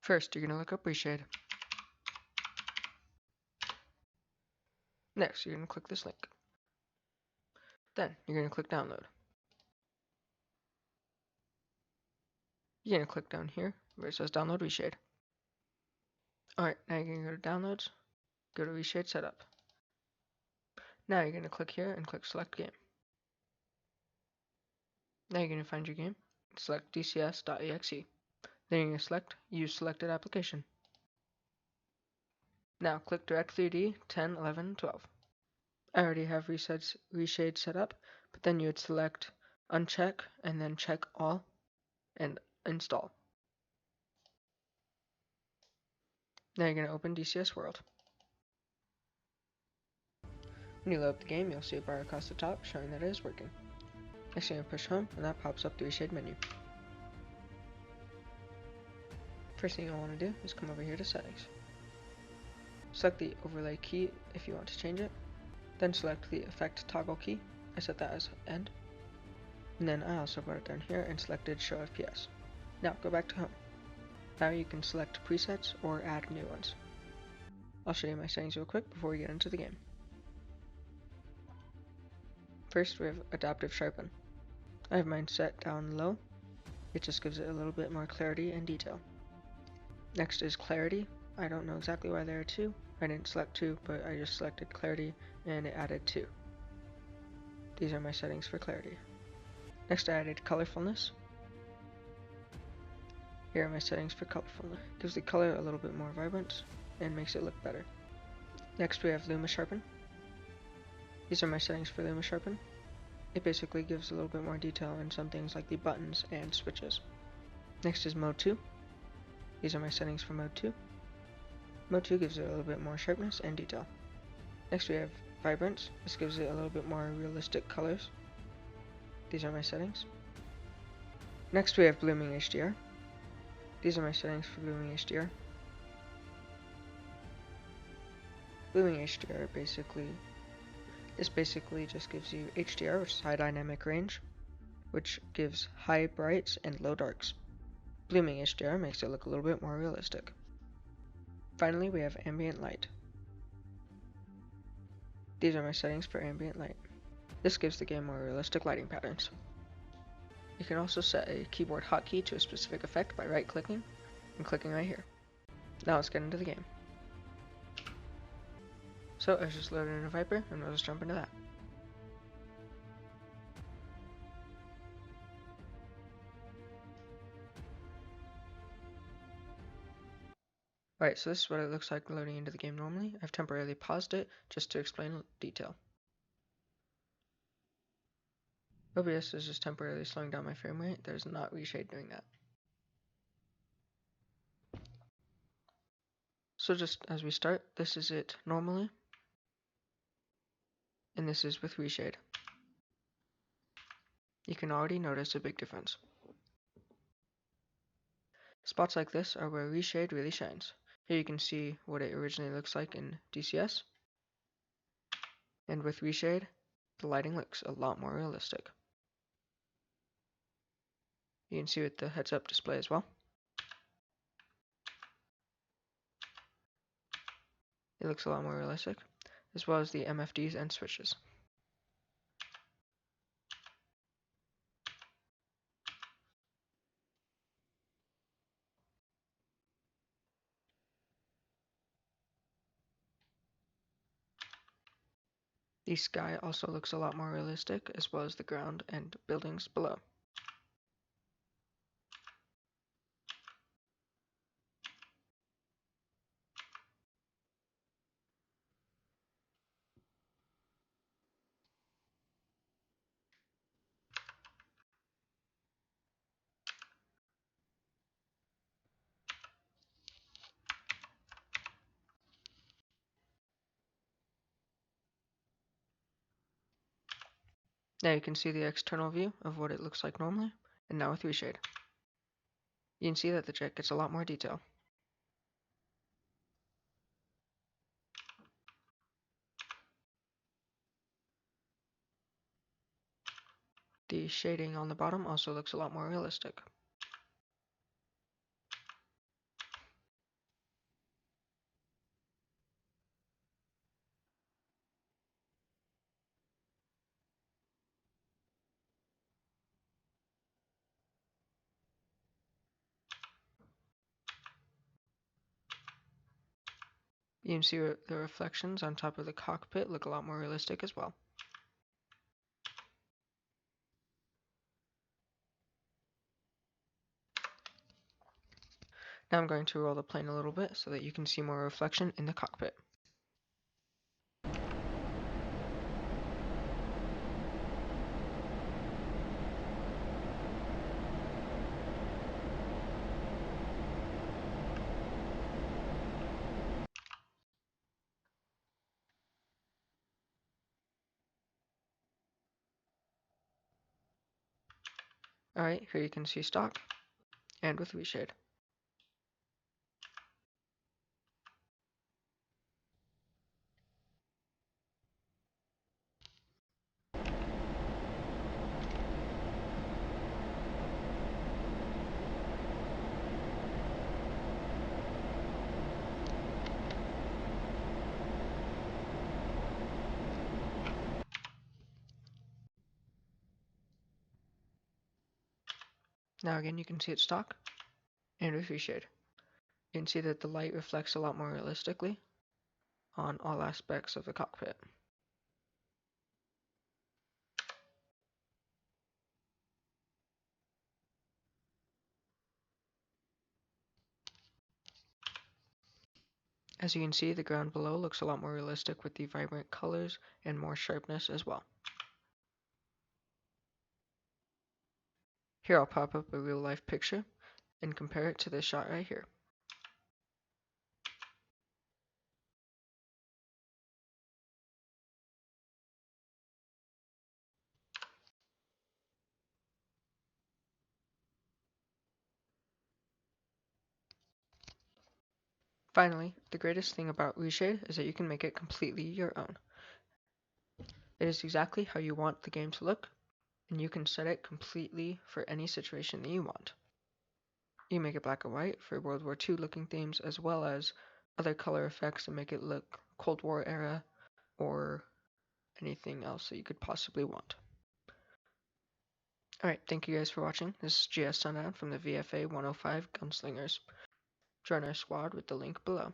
First, you're going to look up ReShade. Next, you're going to click this link. Then, you're going to click download. You're going to click down here where it says download ReShade. Alright, now you're going to go to downloads, go to ReShade Setup. Now you're going to click here and click select game. Now you're going to find your game, select DCS.exe. Then you're going to select use selected application. Now click Direct 3D 10, 11, 12. I already have ReShade set up, but then you would select uncheck and then check all and install. Now you're going to open DCS World. When you load up the game, you'll see a bar across the top showing that it is working. Next, you're going to push home, and that pops up the ReShade menu. First thing you'll want to do is come over here to Settings. Select the Overlay key if you want to change it. Then select the Effect Toggle key. I set that as End. And then I also brought it down here and selected Show FPS. Now go back to Home. Now you can select presets or add new ones. I'll show you my settings real quick before we get into the game. First, we have Adaptive Sharpen. I have mine set down low. It just gives it a little bit more clarity and detail. Next is Clarity. I don't know exactly why there are two. I didn't select two, but I just selected Clarity and it added two. These are my settings for clarity. Next, I added Colorfulness. Here are my settings for colorfulness. Gives the color a little bit more vibrant and makes it look better. Next, we have Luma Sharpen. These are my settings for Luma Sharpen. It basically gives a little bit more detail in some things like the buttons and switches. Next is Mode 2. These are my settings for Mode 2. Mode 2 gives it a little bit more sharpness and detail. Next we have Vibrance. This gives it a little bit more realistic colors. These are my settings. Next we have Blooming HDR. These are my settings for Blooming HDR. Blooming HDR basically just gives you HDR, which is high dynamic range, which gives high brights and low darks. Blooming HDR makes it look a little bit more realistic. Finally, we have Ambient Light. These are my settings for Ambient Light. This gives the game more realistic lighting patterns. You can also set a keyboard hotkey to a specific effect by right-clicking and clicking right here. Now let's get into the game. So I just loaded in a Viper and we'll just jump into that. Alright, so this is what it looks like loading into the game normally. I've temporarily paused it just to explain detail. OBS is just temporarily slowing down my frame rate. There's not ReShade doing that. So just as we start, this is it normally. And this is with ReShade. You can already notice a big difference. Spots like this are where ReShade really shines. Here you can see what it originally looks like in DCS. And with ReShade, the lighting looks a lot more realistic. You can see with the heads-up display as well. It looks a lot more realistic, as well as the MFDs and switches. The sky also looks a lot more realistic, as well as the ground and buildings below. Now you can see the external view of what it looks like normally, and now with ReShade. You can see that the jet gets a lot more detail. The shading on the bottom also looks a lot more realistic. You can see the reflections on top of the cockpit look a lot more realistic as well. Now I'm going to roll the plane a little bit so that you can see more reflection in the cockpit. Alright, here you can see stock and with ReShade. Now again, you can see it stock and with ReShade. You can see that the light reflects a lot more realistically on all aspects of the cockpit. As you can see, the ground below looks a lot more realistic with the vibrant colors and more sharpness as well. Here I'll pop up a real life picture and compare it to this shot right here. Finally, the greatest thing about ReShade is that you can make it completely your own. It is exactly how you want the game to look, and you can set it completely for any situation that you want. You make it black and white for World War II looking themes, as well as other color effects to make it look Cold War era or anything else that you could possibly want. Alright, thank you guys for watching. This is GS Sundown from the VFA-105 Gunslingers. Join our squad with the link below.